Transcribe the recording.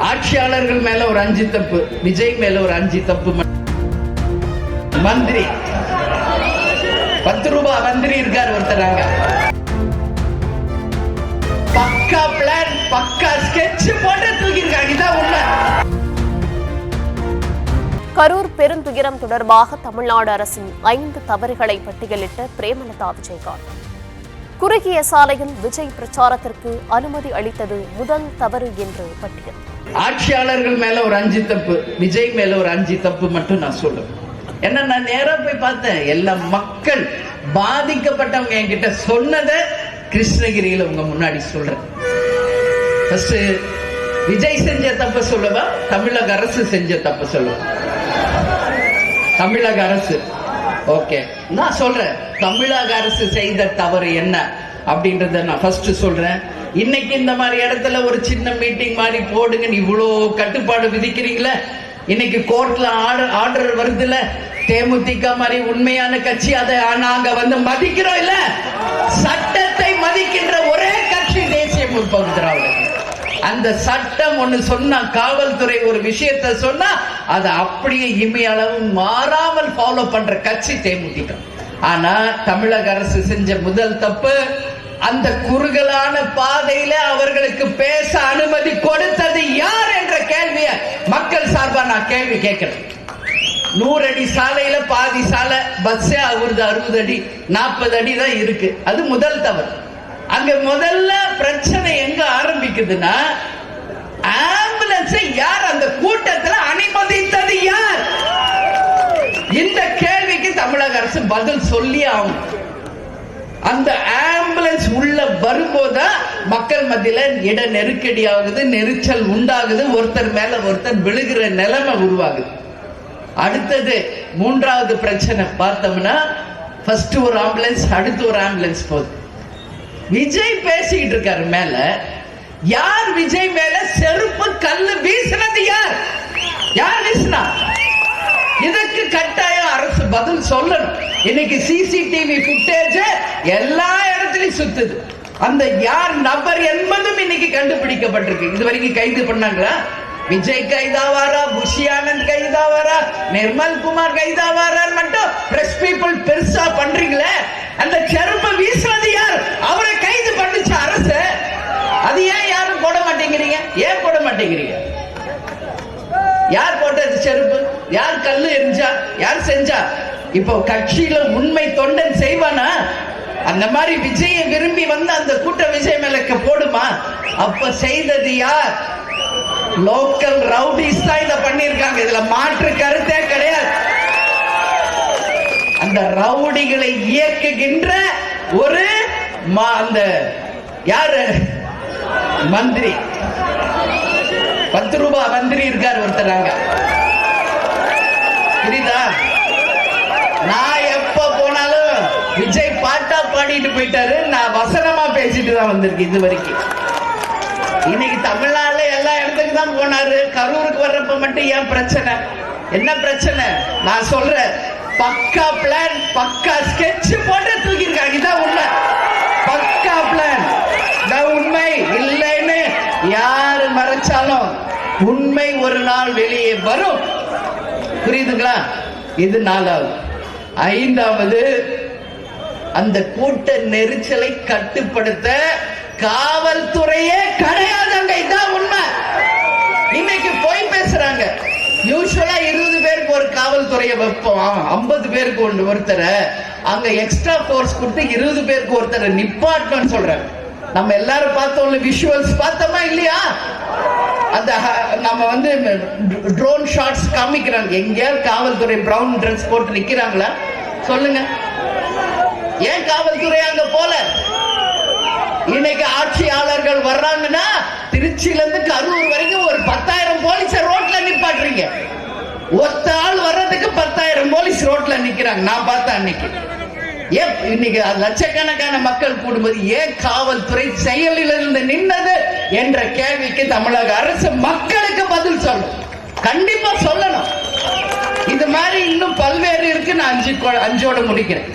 ஆட்சியாளர்கள் மேல ஒரு 5 தப்பு, விஜய் மேல ஒரு 5 தப்பு. மந்திரி 10 ரூபாய் மந்திரி இருக்கார் ஒருத்தராங்க. பக்கா பிளான், பக்கா ஸ்கெட்ச் போட்டு தூக்கியிருக்காங்க. இதான் உண்மை. கரூர் பெருந்துயரம் தொடர்பாக தமிழ்நாடு அரசின் 5 தவறுகளை பட்டியலிட்ட பிரேமலதா விஜயகாந்த். குறுகிய சாலையில் விஜய் பிரச்சாரத்திற்கு அனுமதி அளித்தது முதல் தவறு என்று பட்டியல். ஆட்சியாளர்கள் மேல ஒரு 5 தப்பு, விஜய் மேல ஒரு 5 தப்பு மட்டும் நான் சொல்றேன். என்ன, நான் நேரா போய் பார்த்தேன். எல்லா மக்கள் பாதிக்கப்பட்டவங்க என்கிட்ட சொன்னதை கிருஷ்ணகிரியில உங்க முன்னாடி சொல்றேன். விஜய் செஞ்ச தப்பு சொல்லவா, தமிழக அரசு செஞ்ச தப்பு சொல்லவா? தமிழக அரசு. ஓகே, நான் சொல்றேன் தமிழக அரசு செய்த தவறு என்ன அப்படின்றத நான் ஃபர்ஸ்ட் சொல்றேன். இன்னைக்கு இந்த மாதிரி இடத்துல ஒரு சின்ன மீட்டிங் மாதிரி போடுங்க, இவ்வளோ கட்டுப்பாடு விதிக்கிறீங்களே. இன்னைக்கு கோர்ட்ல ஆர்டர் வருதுல, தேமுதிக மாதிரி உண்மையான கட்சி அதை நாங்க மதிக்கிறோம் இல்ல. சட்டத்தை மதிக்கின்ற ஒரே கட்சி தேசிய முற்போக்கு திராவிட. அந்த சட்டம் ஒண்ணு சொன்னா, காவல்துறை ஒரு விஷயத்தை சொன்னா அதை அப்படியே இமையளவு மாறாமல் ஃபாலோ பண்ற கட்சி தேமுதிக. ஆனா தமிழக அரசு செஞ்ச முதல் தப்பு, அந்த குறுகலான பாதையில அவர்களுக்கு பேச அனுமதி கொடுத்தது யார் என்ற கேள்வியை மக்கள் சார்பா நான் கேள்வி கேட்கிறேன். 100 அடி சாலையில பாதி சாலை பஸ் 60 அடி 40 அடி தான் இருக்கு. அது முதல் தவறு. அங்க முதல்ல பிரச்சனை எங்க ஆரம்பிக்குதுன்னா, ஆம்புலன்ஸை யார் அந்த கூட்டத்தில் அனுமதித்தது யார்? இந்த கேள்விக்கு தமிழக அரசு பதில் சொல்லி ஆகும். அந்த ஆம்புலன்ஸ் உள்ள வரும்போது மக்கள் மத்தியில இட நெருக்கடி ஆகுது, நெரிச்சல் உண்டாகுது, ஒருத்தர் மேல ஒருத்தர் விழுகிற நிலைமை உருவாகுது. அடுத்தது 3வது பிரச்சனை பார்த்தோம்னா, ஃபர்ஸ்ட் ஒரு ஆம்புலன்ஸ், அடுத்து ஒரு ஆம்புலன்ஸ் போகுது. விஜய் பேசிக்கிட்டு இருக்காரு மேல. யார் விஜய் மேல செருப்பு கல்லு வீசினது? யார் யார் வீசினா? இதுக்கு கட்டாயம் அரசு பதில் சொல்லணும். இன்னைக்கு சிசிடிவி ஃபுட்டேஜ் எல்லா இடத்துலயும் சுத்துது. அந்த யார் நபர் என்பதும் இன்னைக்கு கண்டுபிடிக்கப்பட்டிருக்கு. இது வரைக்கும் கைது பண்ணாங்களா? விஜய் கைதாவாரா, புஷி ஆனந்த் கைதாவாரா, நிர்மல் குமார் கைதாவாரா மட்டும் பிரஸ் பீப்புள் பெருசா பண்றீங்களே. அந்த செருப்பை வீசுறது யார்? அவரை கைது பண்ணிச்சு அரசு. அது ஏன் யாரும் போட மாட்டேங்கிறீங்க? ஏன் போட மாட்டேங்கிறீங்க? யார் போட்டது செருப்பு? யார் கல்லு எரிஞ்சா? யார் செஞ்சா? இப்போ கட்சியில உண்மை தொண்டன் செய்வானா? அந்த மாதிரி விஜயை விரும்பி அந்த கூட்ட விஜய் மேலக்க போடுமா? அப்ப செய்தது யார்? லோக்கல் ரவுடிஸ் தான் இதை பண்ணிருக்காங்க. இதுல மாற்று கருத்தே கிடையாது. அந்த ரவுடிகளை இயக்குகின்ற ஒரு அந்த யாரு மந்திரி, 10 ரூபாய் மந்திரி இருக்கார் ஒருத்தராங்க. புரியுதா? நான் எப்ப போனாலும் விஜய் பாட்டா பாடிட்டு போயிட்டாரு, நான் வசனமா பேசிட்டு தான் வந்திருக்கேன் இது வரைக்கும். இன்னைக்கு தமிழ்நாடுல எல்லா இடத்துக்கு தான் போனாரு. கரூருக்கு வர்றப்ப மட்டும் ஏன் பிரச்சனை? என்ன பிரச்சனை? நான் சொல்றேன், பக்கா பிளான், பக்கா ஸ்கெட்ச் போட்டு தூக்கியிருக்காங்க. இதான் உண்மை. பக்கா பிளான். உண்மை இல்லைன்னு யாரு மறைச்சாலும் உண்மை ஒரு நாள் வெளியே வரும். புரியுதுங்களா? இது 4வது. 5வது, அந்த கூட்ட நெரிச்சலை கட்டுப்படுத்த காவல்துறையே கிடையாதுங்க. இதான் உண்மை. இன்னைக்கு போய் பேசுறாங்க. யூசுவலா 20 பேருக்கு ஒரு காவல்துறையை வைப்போம், 50 பேருக்கு ஒருத்தரை அங்க எக்ஸ்ட்ரா போர்ஸ் கொடுத்து 20 பேருக்கு ஒருத்தரை நிப்பாட்டணும்னு சொல்றாங்க. நம்ம எல்லாரும் பார்த்தோம்ல, விஷுவல்ஸ் பார்த்தோமா இல்லையா? அந்த நம்ம ட்ரோன் ஷாட்ஸ் காமிக்கிறாங்க. எங்கேயாவது காவல்துறை பிரவுன் ட்ரெஸ் போட்டு நிக்கிறாங்களா? சொல்லுங்க. ஏன் காவல்துறை அங்க போல? இன்னைக்கு ஆட்சியாளர்கள் வர்றாங்கன்னா திருச்சியில இருந்து கரூர் வரைக்கும் ஒரு 10,000 போலீஸ் ரோட்ல நிப்பாட்டுறீங்க. ஒத்த ஆள் வர்றதுக்கு 10,000 போலீஸ் ரோட்ல நிக்கிறாங்க. நான் பார்த்தேன் அன்னைக்கு. ஏன் இன்னைக்கு லட்சக்கணக்கான மக்கள் கூடும்போது ஏன் காவல்துறை செயலில் இருந்து நின்னது என்ற கேள்விக்கு தமிழக அரசு மக்களுக்கு பதில் சொல்லணும். கண்டிப்பா சொல்லணும். இது மாதிரி இன்னும் பல்வேறு இருக்கு. நான் 5ஓட முடிக்கிறேன்.